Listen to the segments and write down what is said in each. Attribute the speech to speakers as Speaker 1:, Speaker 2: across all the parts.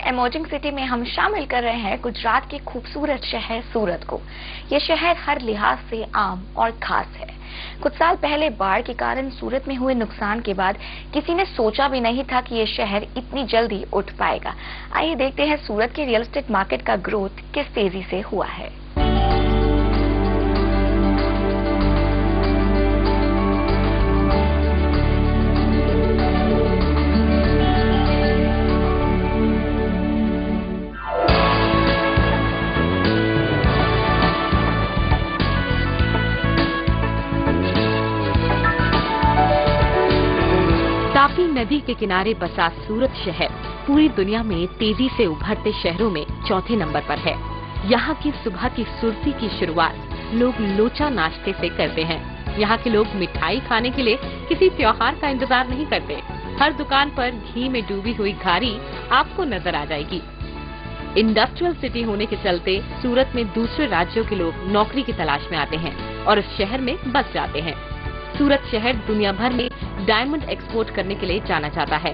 Speaker 1: Emerging city में हम शामिल कर रहे हैं गुजरात के खूबसूरत शहर सूरत को। ये शहर हर लिहाज से आम और खास है। कुछ साल पहले बाढ़ के कारण सूरत में हुए नुकसान के बाद किसी ने सोचा भी नहीं था कि ये शहर इतनी जल्दी उठ पाएगा। आइए देखते हैं सूरत के रियल एस्टेट मार्केट का ग्रोथ किस तेजी से हुआ है।
Speaker 2: तापी नदी के किनारे बसा सूरत शहर पूरी दुनिया में तेजी से उभरते शहरों में चौथे नंबर पर है। यहाँ की सुबह की सुर्ती की शुरुआत लोग लोचा नाश्ते से करते हैं। यहाँ के लोग मिठाई खाने के लिए किसी त्योहार का इंतजार नहीं करते। हर दुकान पर घी में डूबी हुई घारी आपको नजर आ जाएगी। इंडस्ट्रियल सिटी होने के चलते सूरत में दूसरे राज्यों के लोग नौकरी की तलाश में आते हैं और इस शहर में बस जाते हैं। सूरत शहर दुनिया भर में डायमंड एक्सपोर्ट करने के लिए जाना जाता है।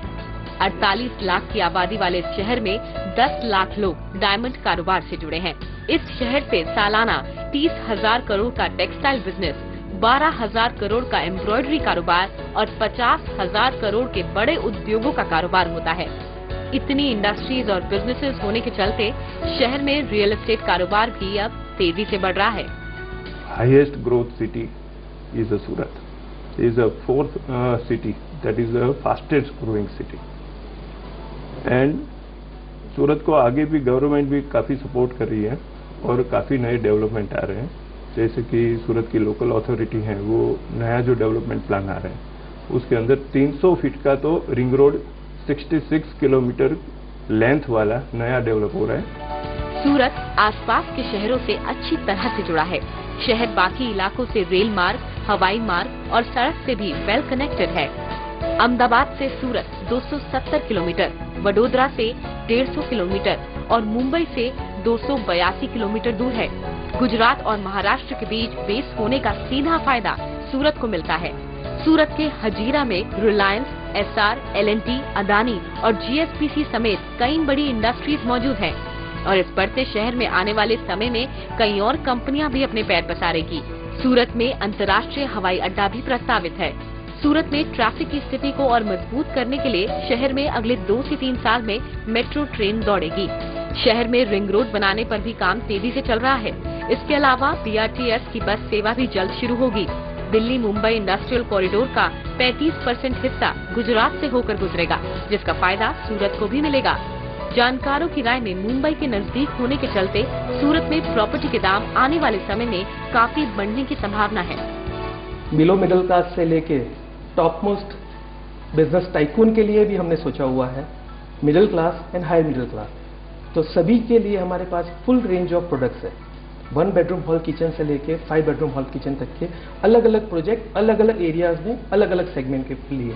Speaker 2: 48 लाख की आबादी वाले इस शहर में 10 लाख लोग डायमंड कारोबार से जुड़े हैं। इस शहर से सालाना 30,000 करोड़ का टेक्सटाइल बिजनेस, 12,000 करोड़ का एम्ब्रॉयडरी कारोबार और 50,000 करोड़ के बड़े उद्योगों का कारोबार होता है। इतनी इंडस्ट्रीज और बिजनेसेस होने के चलते शहर में रियल एस्टेट कारोबार भी अब तेजी से बढ़ रहा है।
Speaker 3: Highest growth city is Surat. It is a fourth city that is the fastest growing city. And सूरत को आगे भी गवर्नमेंट भी काफ़ी सपोर्ट कर रही है और काफ़ी नए डेवलपमेंट आ रहे हैं। जैसे कि सूरत की लोकल अथॉरिटी है, वो नया जो डेवलपमेंट प्लान आ रहा है उसके अंदर 300 फीट का तो रिंग रोड 66 किलोमीटर लेंथ वाला नया डेवलप हो रहा है।
Speaker 2: सूरत आसपास के शहरों से अच्छी तरह से जुड़ा है। शहर बाकी इलाकों से रेल मार्ग, हवाई मार्ग और सड़क से भी वेल कनेक्टेड है। अहमदाबाद से सूरत 270 किलोमीटर, वडोदरा से 150 किलोमीटर और मुंबई से 282 किलोमीटर दूर है। गुजरात और महाराष्ट्र के बीच बेस होने का सीधा फायदा सूरत को मिलता है। सूरत के हजीरा में रिलायंस, एसआर, एल&टी, अदानी और जीएसपीसी समेत कई बड़ी इंडस्ट्रीज मौजूद हैं और इस बढ़ते शहर में आने वाले समय में कई और कंपनियां भी अपने पैर पसारेगी। सूरत में अंतर्राष्ट्रीय हवाई अड्डा भी प्रस्तावित है। सूरत में ट्रैफिक की स्थिति को और मजबूत करने के लिए शहर में अगले 2 से 3 साल में मेट्रो ट्रेन दौड़ेगी। शहर में रिंग रोड बनाने पर भी काम तेजी से चल रहा है। इसके अलावा बीआरटीएस की बस सेवा भी जल्द शुरू होगी। दिल्ली मुंबई इंडस्ट्रियल कॉरिडोर का 35% हिस्सा गुजरात से होकर गुजरेगा, जिसका फायदा सूरत को भी मिलेगा। जानकारों की राय में मुंबई के नजदीक होने के चलते सूरत में प्रॉपर्टी के दाम आने वाले समय में काफी बढ़ने की संभावना है।
Speaker 4: बिलो मिडिल क्लास से लेके टॉप मोस्ट बिजनेस टाइकून के लिए भी हमने सोचा हुआ है, middle class and higher middle class, तो सभी के लिए हमारे पास फुल रेंज ऑफ प्रोडक्ट्स है। 1 बेडरूम हॉल किचन से लेके 5 बेडरूम हॉल किचन तक के अलग अलग प्रोजेक्ट अलग अलग एरियाज में अलग अलग सेगमेंट के लिए।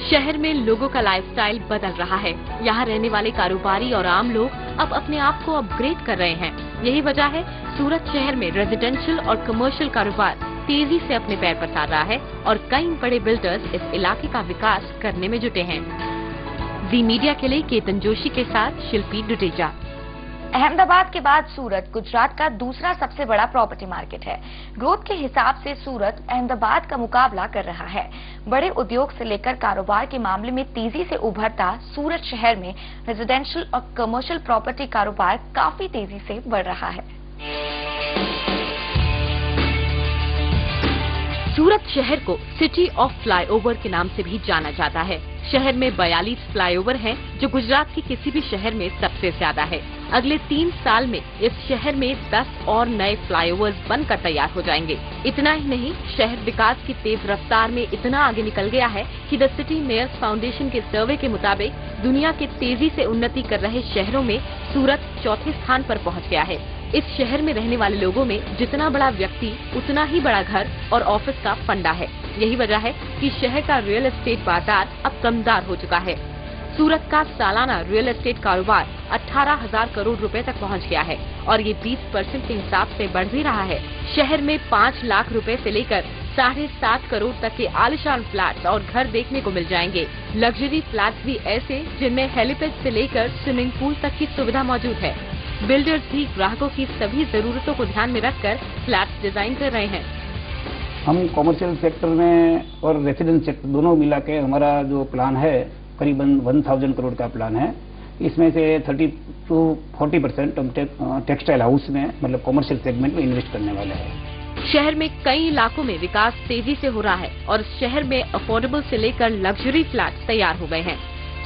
Speaker 2: शहर में लोगों का लाइफस्टाइल बदल रहा है। यहाँ रहने वाले कारोबारी और आम लोग अब अपने आप को अपग्रेड कर रहे हैं। यही वजह है सूरत शहर में रेजिडेंशियल और कमर्शियल कारोबार तेजी से अपने पैर पसार रहा है और कई बड़े बिल्डर्स इस इलाके का विकास करने में जुटे हैं। जी मीडिया के लिए केतन जोशी के साथ शिल्पी डुडेजा।
Speaker 1: अहमदाबाद के बाद सूरत गुजरात का दूसरा सबसे बड़ा प्रॉपर्टी मार्केट है। ग्रोथ के हिसाब से सूरत अहमदाबाद का मुकाबला कर रहा है। बड़े उद्योग से लेकर कारोबार के मामले में तेजी से उभरता सूरत शहर में रेजिडेंशियल और कमर्शियल प्रॉपर्टी कारोबार काफी तेजी से बढ़ रहा है।
Speaker 2: सूरत शहर को सिटी ऑफ फ्लाईओवर के नाम से भी जाना जाता है। शहर में 42 फ्लाईओवर हैं, जो गुजरात के किसी भी शहर में सबसे ज्यादा है। अगले 3 साल में इस शहर में 10 और नए फ्लाईओवर्स बनकर तैयार हो जाएंगे। इतना ही नहीं, शहर विकास की तेज रफ्तार में इतना आगे निकल गया है कि द सिटी मेयर्स फाउंडेशन के सर्वे के मुताबिक दुनिया के तेजी से उन्नति कर रहे शहरों में सूरत चौथे स्थान पर पहुंच गया है। इस शहर में रहने वाले लोगों में जितना बड़ा व्यक्ति उतना ही बड़ा घर और ऑफिस का फंडा है। यही वजह है कि शहर का रियल एस्टेट बाजार अब दमदार हो चुका है। सूरत का सालाना रियल एस्टेट कारोबार 18,000 करोड़ रुपए तक पहुंच गया है और ये 20% के हिसाब से बढ़ भी रहा है। शहर में 5 लाख रुपए से लेकर 7.5 करोड़ तक के आलीशान फ्लैट्स और घर देखने को मिल जाएंगे। लग्जरी फ्लैट्स भी ऐसे जिनमें हेलीपैड से लेकर स्विमिंग पूल तक की सुविधा मौजूद है। बिल्डर्स भी ग्राहकों की सभी जरूरतों को ध्यान में रखकर फ्लैट्स डिजाइन कर रहे हैं।
Speaker 5: हम कॉमर्शियल सेक्टर में और रेसिडेंस सेक्टर दोनों मिला के हमारा जो प्लान है करीबन 1000 करोड़ का प्लान है। इसमें से 30 to 40% हम टेक्सटाइल हाउस में मतलब कॉमर्शियल सेगमेंट में इन्वेस्ट करने वाले हैं।
Speaker 2: शहर में कई इलाकों में विकास तेजी से हो रहा है और शहर में अफोर्डेबल से लेकर लग्जरी फ्लैट तैयार हो गए हैं।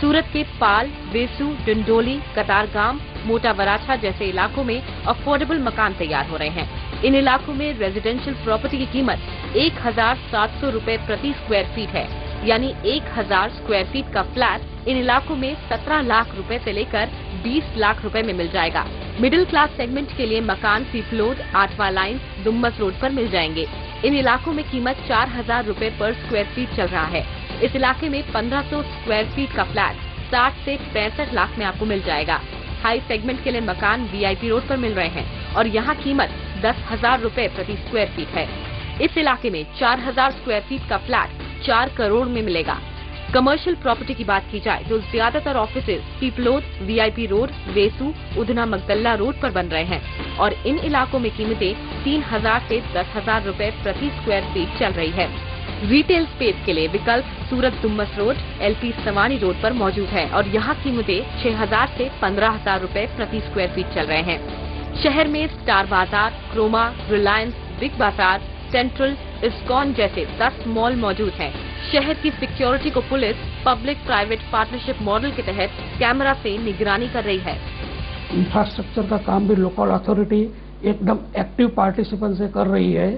Speaker 2: सूरत के पाल, वेसू, डिंडोली, कतारगाम, मोटा वराछा जैसे इलाकों में अफोर्डेबल मकान तैयार हो रहे हैं। इन इलाकों में रेजिडेंशियल प्रॉपर्टी की कीमत 1700 रुपए प्रति स्क्वायर फीट है, यानी 1000 स्क्वायर फीट का फ्लैट इन इलाकों में 17 लाख रुपए से लेकर 20 लाख रुपए में मिल जाएगा। मिडिल क्लास सेगमेंट के लिए मकान पीपलोद, 8वां लाइन, डुम्मस रोड पर मिल जाएंगे। इन इलाकों में कीमत 4000 रुपए पर स्क्वायर फीट चल रहा है। इस इलाके में 1500 स्क्वायर फीट का फ्लैट 60 से 65 लाख में आपको मिल जाएगा। हाई सेगमेंट के लिए मकान VIP रोड पर मिल रहे हैं और यहाँ कीमत 10,000 रुपए प्रति स्क्वायर फीट है। इस इलाके में 4000 स्क्वायर फीट का फ्लैट 4 करोड़ में मिलेगा। कमर्शियल प्रॉपर्टी की बात की जाए तो ज्यादातर offices Piplod, VIP road, Vesu, Udhna Magdalla road पर बन रहे हैं और इन इलाकों में कीमतें 3000 से 10,000 रुपए प्रति स्क्वायर फीट चल रही है। रिटेल स्पेस के लिए विकल्प सूरत डुम्मस रोड, LP सवानी रोड पर मौजूद है और यहाँ कीमतें 6000 से 15,000 रुपए प्रति स्क्वायर फीट चल रहे हैं। शहर में स्टार बाजार, क्रोमा, रिलायंस, बिग बाजार, सेंट्रल, इस्कॉन जैसे 10 मॉल मौजूद हैं। शहर की सिक्योरिटी को police public private partnership model के तहत कैमरा से निगरानी कर रही है।
Speaker 6: इंफ्रास्ट्रक्चर का काम भी लोकल अथॉरिटी एकदम एक्टिव पार्टिसिपेंट से कर रही है।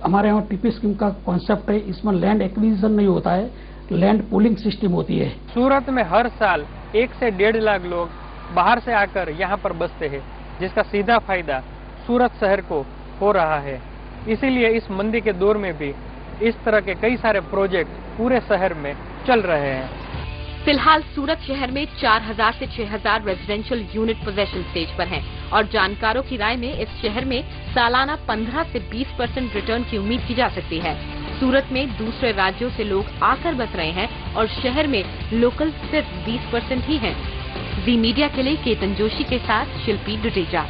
Speaker 6: हमारे यहाँ TP स्कीम का कॉन्सेप्ट है, इसमें लैंड एक्विजिशन नहीं होता है, लैंड पूलिंग सिस्टम होती है।
Speaker 7: सूरत में हर साल 1 से 1.5 लाख लोग बाहर से आकर यहाँ पर बसते हैं, जिसका सीधा फायदा सूरत शहर को हो रहा है। इसीलिए इस मंदी के दौर में भी इस तरह के कई सारे प्रोजेक्ट पूरे शहर में चल रहे हैं।
Speaker 2: फिलहाल सूरत शहर में 4000 से 6000 रेजिडेंशियल यूनिट पोजेशन स्टेज पर हैं और जानकारों की राय में इस शहर में सालाना 15 से 20% रिटर्न की उम्मीद की जा सकती है। सूरत में दूसरे राज्यों से लोग आकर बस रहे हैं और शहर में लोकल सिर्फ 20% ही हैं। जी मीडिया के लिए केतन जोशी के साथ शिल्पी डुडेजा।